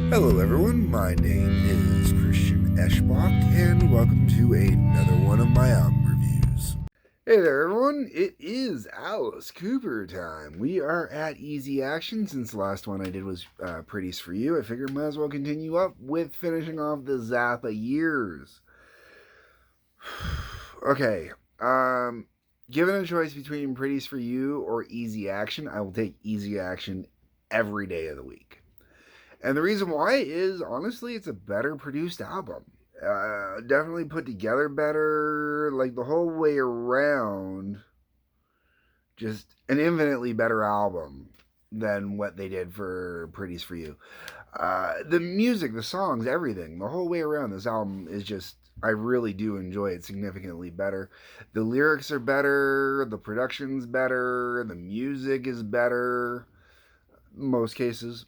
Hello everyone, my name is Christian Eschbach, and welcome to another one of my album reviews. Hey there everyone, it is Alice Cooper time. We are at Easy Action. Since the last one I did was Pretties for You, I figured might as well continue up with finishing off the Zappa years. Okay, given a choice between Pretties for You or Easy Action, I will take Easy Action every day of the week. And the reason why is, honestly, it's a better produced album. Definitely put together better, like the whole way around. Just an infinitely better album than what they did for Pretties for You. The music, the songs, everything, the whole way around, this album is just, I really do enjoy it significantly better. The lyrics are better, the production's better, the music is better, most cases.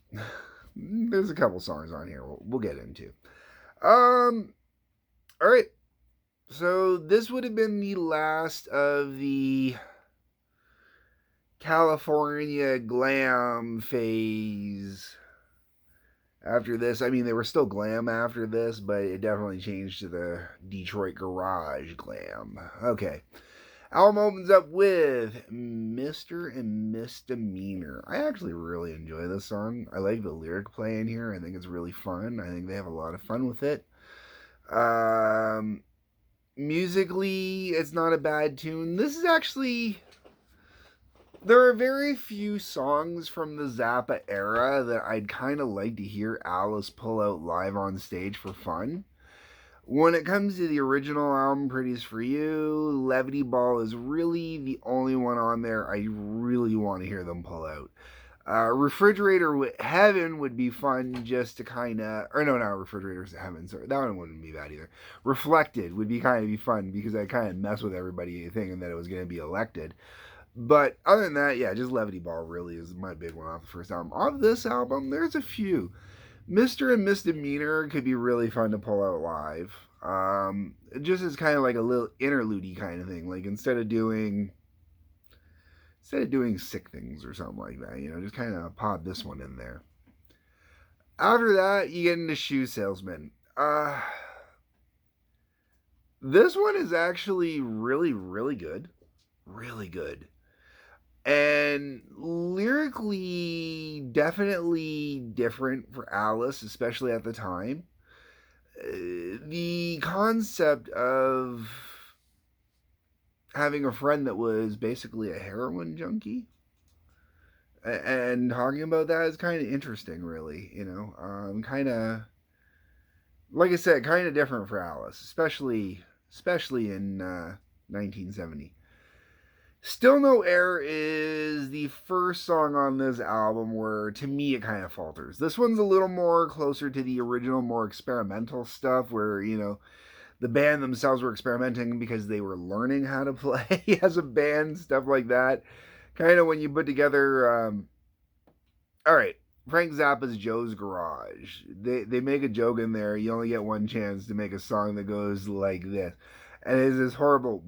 There's a couple songs on here we'll get into. All right. So this would have been the last of the California glam phase. After this, I mean, they were still glam after this, but it definitely changed to the Detroit garage glam. Okay. Album opens up with Mr. and Misdemeanor. I actually really enjoy this song. I like the lyric play in here. I think it's really fun. I think they have a lot of fun with it. Musically, it's not a bad tune. This is actually... There are very few songs from the Zappa era that I'd kind of like to hear Alice pull out live on stage for fun. When it comes to the original album, Pretties for You, Levity Ball is really the only one on there I really want to hear them pull out. Refrigerator Heaven would be fun just to kind of... Or no, not Refrigerator's Heaven, sorry. That one wouldn't be bad either. Reflected would be kind of be fun because I kind of mess with everybody thinking that it was going to be elected. But other than that, yeah, just Levity Ball really is my big one off the first album. Off this album, there's a few. Mr. and Misdemeanor could be really fun to pull out live. Just as kind of like a little interlude kind of thing. Like instead of doing Sick Things or something like that, you know, just kind of pod this one in there. After that, you get into Shoe Salesman. This one is actually really, really good. Really good. And lyrically, definitely different for Alice, especially at the time. The concept of having a friend that was basically a heroin junkie and talking about that is kind of interesting, really. You know, kind of, like I said, kind of different for Alice, especially in 1970. Still No Air is the first song on this album where, to me, it kind of falters. This one's a little more closer to the original, more experimental stuff where, you know, the band themselves were experimenting because they were learning how to play as a band, stuff like that. Kind of when you put together, all right, Frank Zappa's Joe's Garage. They make a joke in there. You only get one chance to make a song that goes like this. And it's this horrible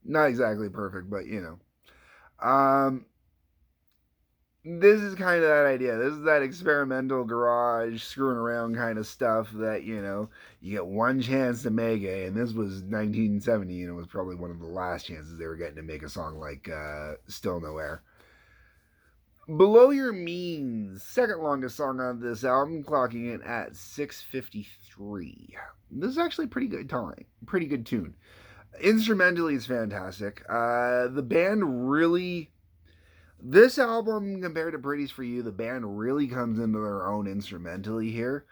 not exactly perfect, but you know. This is kind of that idea. This is that experimental garage screwing around kind of stuff that, you know, you get one chance to make it, and this was 1970, and it was probably one of the last chances they were getting to make a song like Still No Air. Below Your Means, second longest song on this album, clocking in at 6:53. This is actually pretty good time, pretty good tune. Instrumentally, it's fantastic. The band really... This album, compared to Pretties for You, the band really comes into their own instrumentally here,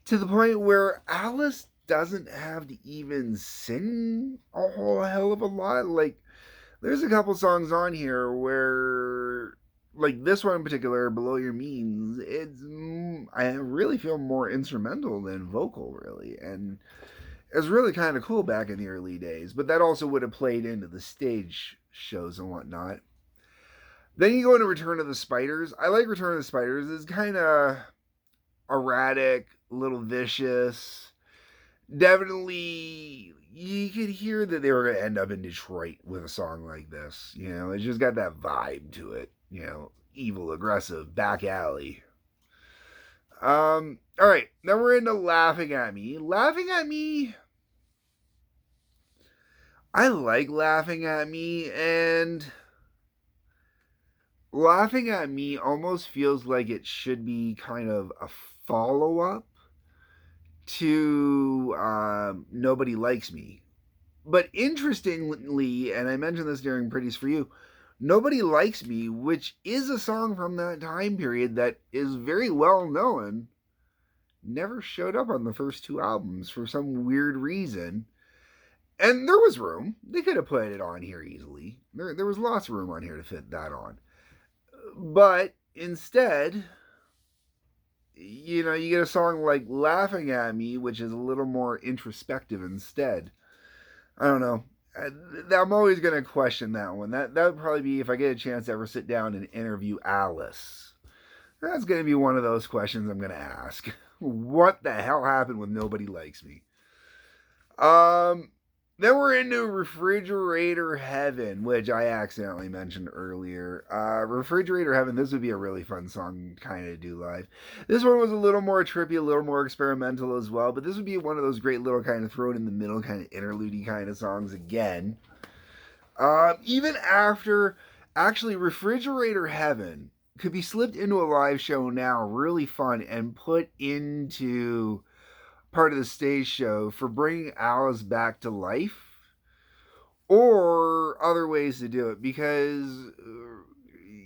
to the point where Alice doesn't have to even sing a whole hell of a lot. Like, there's a couple songs on here where, like this one in particular, Below Your Means, I really feel more instrumental than vocal, really. And it was really kind of cool back in the early days, but that also would have played into the stage shows and whatnot. Then you go into Return of the Spiders. I like Return of the Spiders. It's kind of erratic, a little vicious. Definitely you could hear that they were going to end up in Detroit with a song like this. It's just got that vibe to it. Evil, aggressive, back alley. All right, now we're into Laughing at Me. Laughing at Me, I like Laughing at Me, and Laughing at Me almost feels like it should be kind of a follow up to Nobody Likes Me. But interestingly, and I mentioned this during Pretties for You, Nobody Likes Me, which is a song from that time period that is very well known, never showed up on the first two albums for some weird reason. And there was room. They could have put it on here easily. There was lots of room on here to fit that on. But instead, you get a song like Laughing at Me, which is a little more introspective instead. I don't know. I'm always going to question that one. That would probably be if I get a chance to ever sit down and interview Alice. That's going to be one of those questions I'm going to ask. What the hell happened with Nobody Likes Me? Then we're into Refrigerator Heaven, which I accidentally mentioned earlier. Refrigerator Heaven, this would be a really fun song kind of do live. This one was a little more trippy, a little more experimental as well, but this would be one of those great little kind of thrown in the middle kind of interlude kind of songs again. Even after, actually, Refrigerator Heaven could be slipped into a live show now, really fun, and put into part of the stage show for bringing Alice back to life, or other ways to do it, because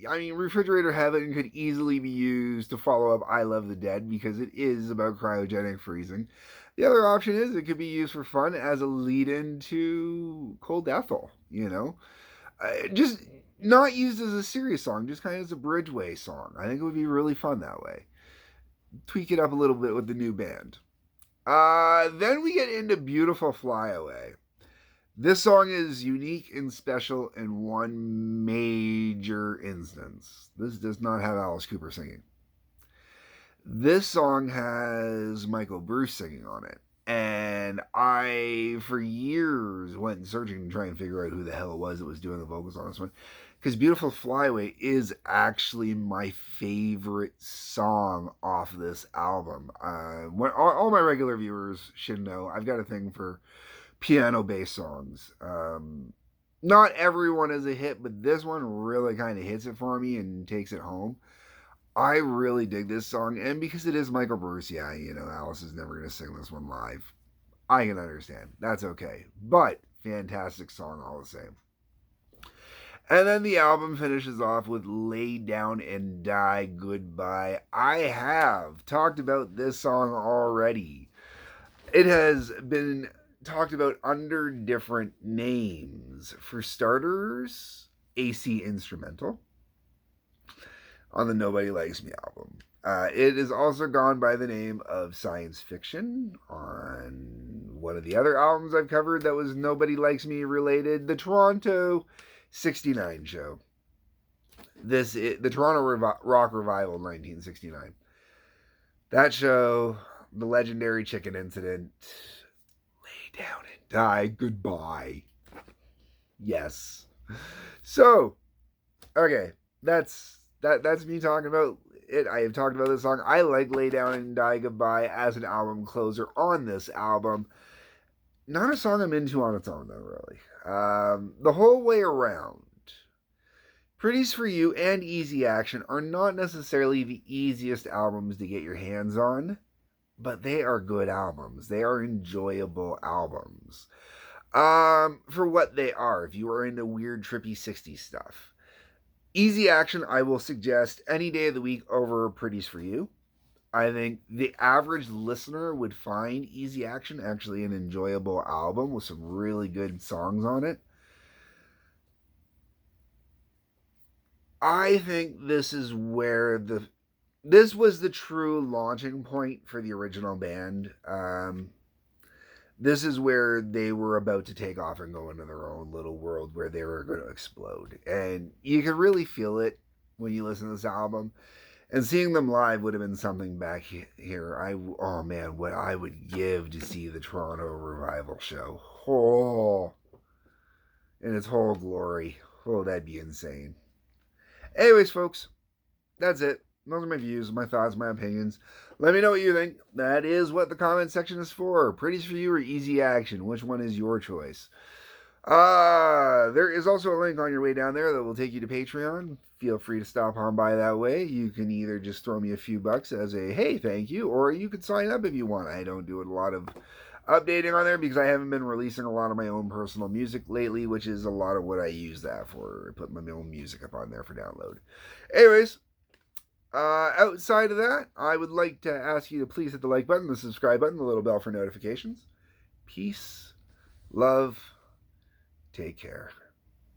Refrigerator Heaven could easily be used to follow up I Love the Dead, because it is about cryogenic freezing. The other option is it could be used for fun as a lead-in to Cold Ethel, just not used as a serious song, just kind of as a bridgeway song. I think it would be really fun that way. Tweak it up a little bit with the new band. Then we get into Beautiful Flyaway. This song is unique and special in one major instance. This does not have Alice Cooper singing. This song has Michael Bruce singing on it. And I, for years, went searching to try and figure out who the hell it was that was doing the vocals on this one. Because Beautiful Flyaway is actually my favorite song off this album. All my regular viewers should know I've got a thing for piano-based songs. Not everyone is a hit, but this one really kind of hits it for me and takes it home. I really dig this song, and because it is Michael Bruce, yeah, Alice is never going to sing this one live. I can understand. That's okay. But fantastic song all the same. And then the album finishes off with Lay Down and Die Goodbye. I have talked about this song already. It has been talked about under different names. For starters, AC Instrumental on the Nobody Likes Me album. It has also gone by the name of Science Fiction on one of the other albums I've covered that was Nobody Likes Me related, the Toronto 69 show. The Toronto Rock Revival 1969. That show, the legendary chicken incident, Lay Down and Die Goodbye. Yes. So, okay, that's me talking about it. I have talked about this song. I like Lay Down and Die Goodbye as an album closer on this album. Not a song I'm into on its own, though, really. The whole way around, Pretties for You and Easy Action are not necessarily the easiest albums to get your hands on, but they are good albums. They are enjoyable albums. For what they are, if you are into weird, trippy 60s stuff. Easy Action, I will suggest any day of the week over Pretties for You. I think the average listener would find Easy Action actually an enjoyable album with some really good songs on it. I think this is where this was the true launching point for the original band. This is where they were about to take off and go into their own little world where they were going to explode. And you can really feel it when you listen to this album. And seeing them live would have been something back here. Oh man, what I would give to see the Toronto Revival show. whole glory. Oh, that'd be insane. Anyways, folks, that's it. Those are my views, my thoughts, my opinions. Let me know what you think. That is what the comment section is for. Pretties for you or easy action? Which one is your choice? There is also a link on your way down there that will take you to Patreon. Feel free to stop on by that way. You can either just throw me a few bucks as a hey, thank you, or you could sign up if you want. I don't do a lot of updating on there because I haven't been releasing a lot of my own personal music lately, which is a lot of what I use that for. I put my own music up on there for download. Anyways, outside of that, I would like to ask you to please hit the like button, the subscribe button, the little bell for notifications. Peace, love, take care.